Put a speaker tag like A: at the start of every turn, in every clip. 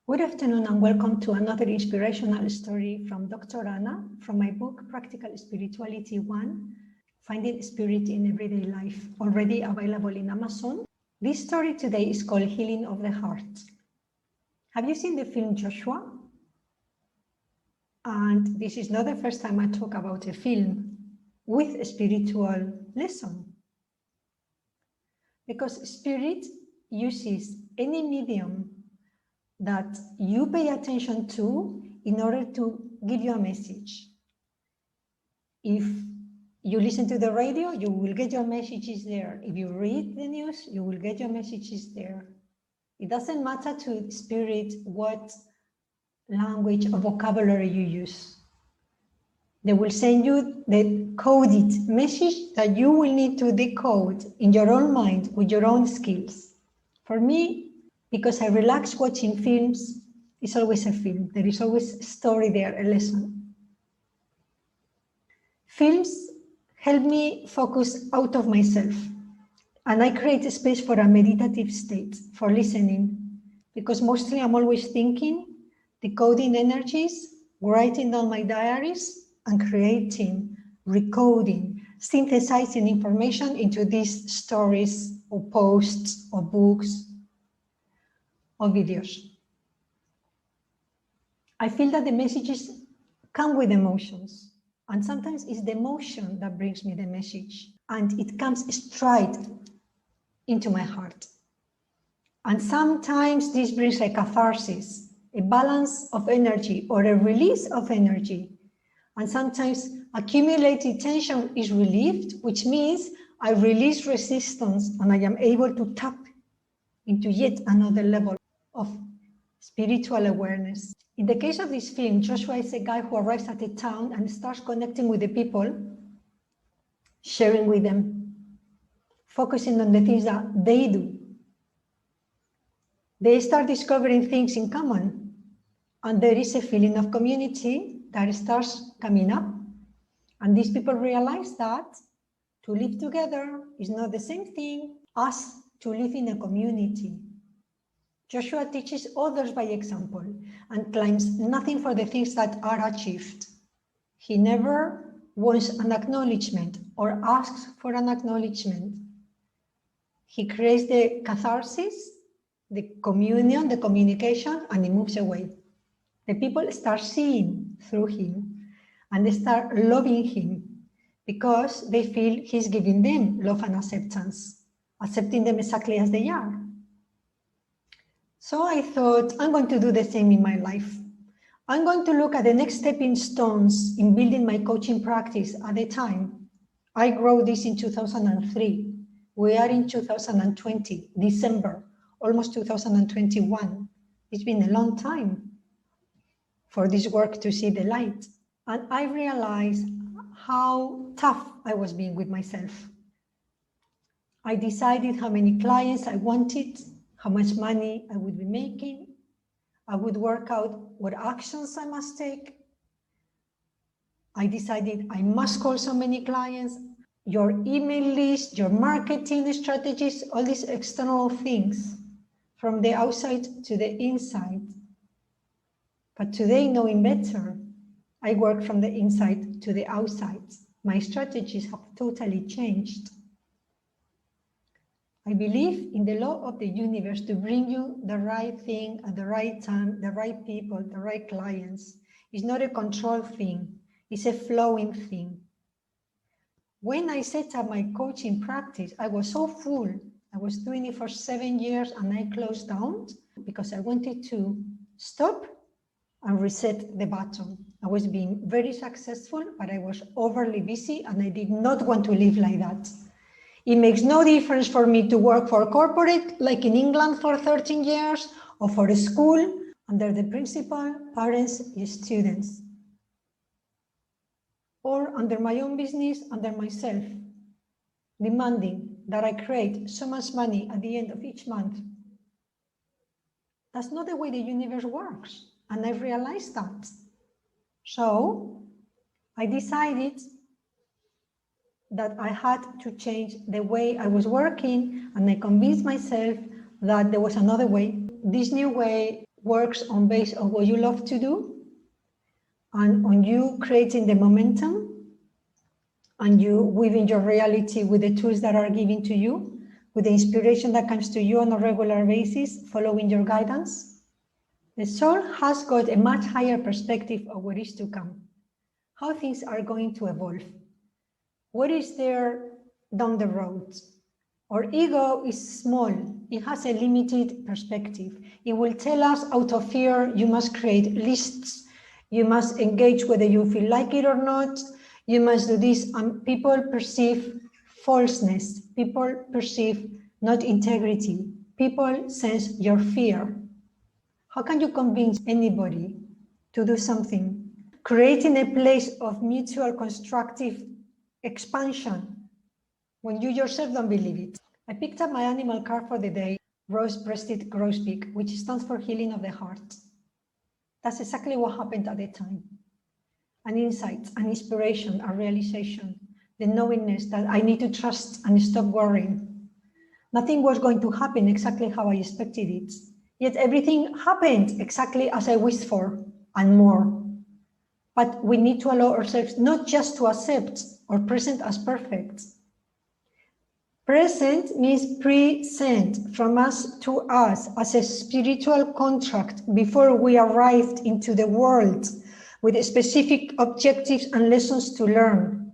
A: Good afternoon and welcome to another inspirational story from Dr. Anna from my book, Practical Spirituality 1, Finding Spirit in Everyday Life, already available in Amazon. This story today is called Healing of the Heart. Have you seen the film Joshua? And this is not the first time I talk about a film with a spiritual lesson. Because spirit uses any medium that you pay attention to in order to give you a message. If you listen to the radio, you will get your messages there. If you read the news, you will get your messages there. It doesn't matter to spirit what language or vocabulary you use. They will send you the coded message that you will need to decode in your own mind with your own skills. For me, because I relax watching films, it's always a film. There is always a story there, a lesson. Films help me focus out of myself, and I create a space for a meditative state, for listening, because mostly I'm always thinking, decoding energies, writing down my diaries, and creating, recoding, synthesizing information into these stories or posts or books or videos. I feel that the messages come with emotions, and sometimes it's the emotion that brings me the message, and it comes straight into my heart. And sometimes this brings a catharsis, a balance of energy or a release of energy. And sometimes accumulated tension is relieved, which means I release resistance and I am able to tap into yet another level of spiritual awareness. In the case of this film, Joshua is a guy who arrives at a town and starts connecting with the people, sharing with them, focusing on the things that they do. They start discovering things in common, and there is a feeling of community that starts coming up. And these people realize that to live together is not the same thing as to live in a community. Joshua teaches others by example and claims nothing for the things that are achieved. He never wants an acknowledgement or asks for an acknowledgement. He creates the catharsis, the communion, the communication, and he moves away. The people start seeing through him and they start loving him because they feel he's giving them love and acceptance, accepting them exactly as they are. So I thought, I'm going to do the same in my life. I'm going to look at the next stepping stones in building my coaching practice at the time. I wrote this in 2003. We are in 2020, December, almost 2021. It's been a long time for this work to see the light. And I realized how tough I was being with myself. I decided how many clients I wanted, how much money I would be making. I would work out what actions I must take. I decided I must call so many clients, your email list, your marketing strategies, all these external things from the outside to the inside. But today, knowing better, I work from the inside to the outside. My strategies have totally changed. I believe in the law of the universe to bring you the right thing at the right time, the right people, the right clients. It's not a control thing, it's a flowing thing. When I set up my coaching practice, I was so full. I was doing it for 7 years and I closed down because I wanted to stop and reset the button. I was being very successful, but I was overly busy and I did not want to live like that. It makes no difference for me to work for corporate, like in England for 13 years, or for a school, under the principal, parents, students. Or under my own business, under myself, demanding that I create so much money at the end of each month. That's not the way the universe works, and I realized that. So I decided that I had to change the way I was working, and I convinced myself that there was another way. This new way works on base of what you love to do, and on you creating the momentum, and you weaving your reality with the tools that are given to you, with the inspiration that comes to you on a regular basis, following your guidance. The soul has got a much higher perspective of what is to come, how things are going to evolve, what is there down the road. Our ego is small, it has a limited perspective. It will tell us out of fear, you must create lists, you must engage whether you feel like it or not, you must do this, and people perceive falseness, people perceive not integrity, people sense your fear. How can you convince anybody to do something? Creating a place of mutual constructive expansion when you yourself don't believe it. I picked up my animal card for the day, rose-breasted grosbeak, which stands for healing of the heart. That's exactly what happened at the time. An insight, an inspiration, a realization, the knowingness that I need to trust and stop worrying. Nothing was going to happen exactly how I expected it. Yet everything happened exactly as I wished for and more. But we need to allow ourselves not just to accept or present as perfect. Present means present, from us to us, as a spiritual contract before we arrived into the world with specific objectives and lessons to learn.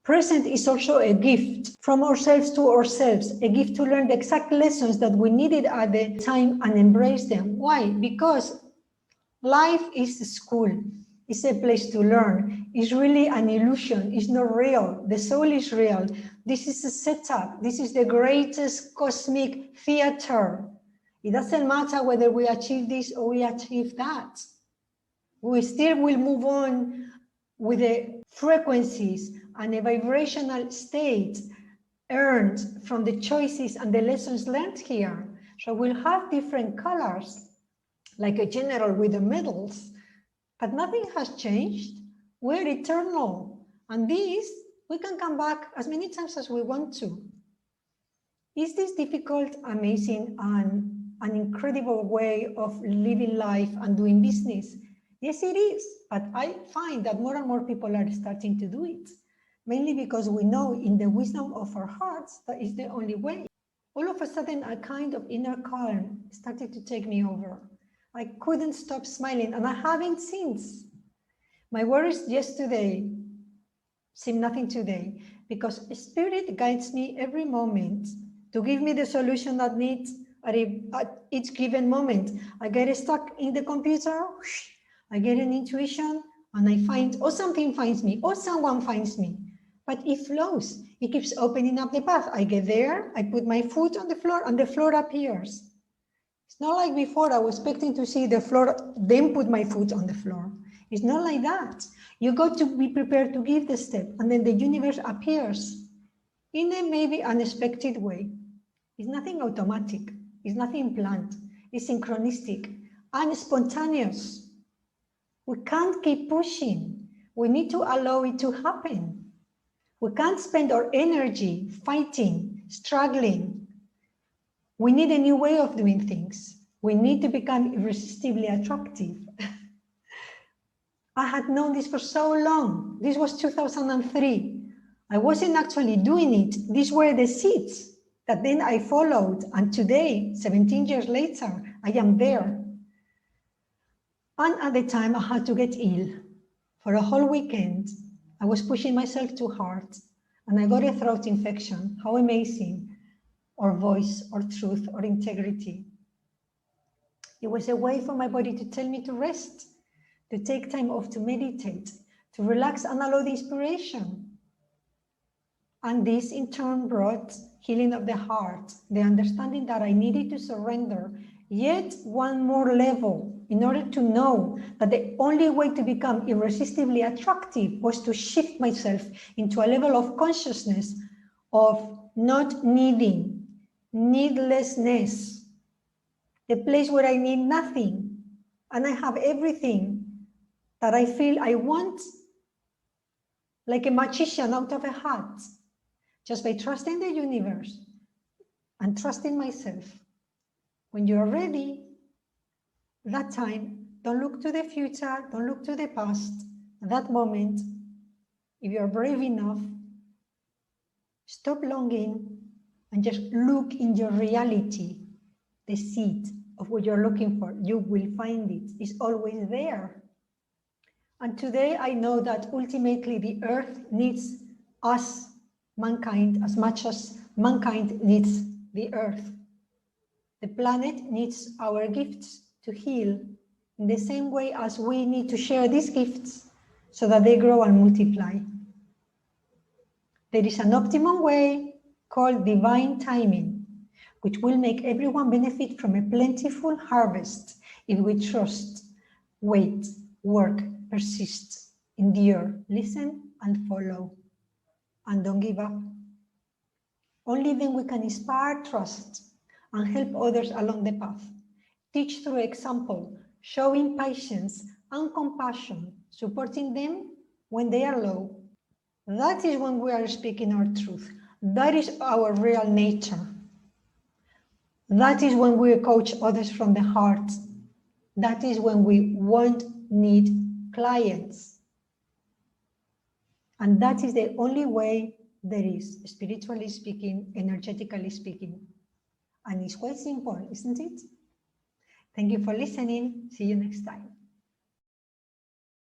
A: Present is also a gift from ourselves to ourselves, a gift to learn the exact lessons that we needed at the time and embrace them. Why? Because life is a school, it's a place to learn. It's really an illusion, it's not real. The soul is real. This is a setup, this is the greatest cosmic theater. It doesn't matter whether we achieve this or we achieve that. We still will move on with the frequencies and a vibrational state earned from the choices and the lessons learned here. So we'll have different colors, like a general with the medals, but nothing has changed. We're eternal. And this, we can come back as many times as we want to. Is this difficult, amazing, and an incredible way of living life and doing business? Yes, it is, but I find that more and more people are starting to do it, mainly because we know in the wisdom of our hearts that is the only way. All of a sudden, a kind of inner calm started to take me over. I couldn't stop smiling, and I haven't since. My worries yesterday seem nothing today, because Spirit guides me every moment to give me the solution that needs at each given moment. I get stuck in the computer, I get an intuition, and I find, or something finds me, or someone finds me. But it flows. It keeps opening up the path. I get there, I put my foot on the floor, and the floor appears. It's not like before I was expecting to see the floor, then put my foot on the floor. It's not like that. You got to be prepared to give the step, and then the universe appears in a maybe unexpected way. It's nothing automatic. It's nothing planned. It's synchronistic and spontaneous. We can't keep pushing. We need to allow it to happen. We can't spend our energy fighting, struggling. We need a new way of doing things. We need to become irresistibly attractive. I had known this for so long. This was 2003. I wasn't actually doing it. These were the seeds that then I followed. And today, 17 years later, I am there. And at the time I had to get ill. For a whole weekend, I was pushing myself too hard and I got a throat infection. How amazing, or voice, or truth, or integrity. It was a way for my body to tell me to rest, to take time off to meditate, to relax and allow the inspiration. And this in turn brought healing of the heart, the understanding that I needed to surrender yet one more level in order to know that the only way to become irresistibly attractive was to shift myself into a level of consciousness of not needing, needlessness, the place where I need nothing and I have everything that I feel I want, like a magician out of a hat, just by trusting the universe and trusting myself. When you're ready, that time, don't look to the future, don't look to the past. At that moment, if you're brave enough, stop longing and just look in your reality, the seed of what you're looking for. You will find it. It's always there. And today I know that ultimately the earth needs us, mankind, as much as mankind needs the earth. The planet needs our gifts to heal in the same way as we need to share these gifts so that they grow and multiply. There is an optimum way called divine timing, which will make everyone benefit from a plentiful harvest if we trust, wait, work, persist, endure, listen, and follow. And don't give up. Only then we can inspire trust and help others along the path. Teach through example, showing patience and compassion, supporting them when they are low. That is when we are speaking our truth. That is our real nature. That is when we coach others from the heart. That is when we won't need clients. And that is the only way there is, spiritually speaking, energetically speaking. And it's quite simple, isn't it? Thank you for listening. See you next time.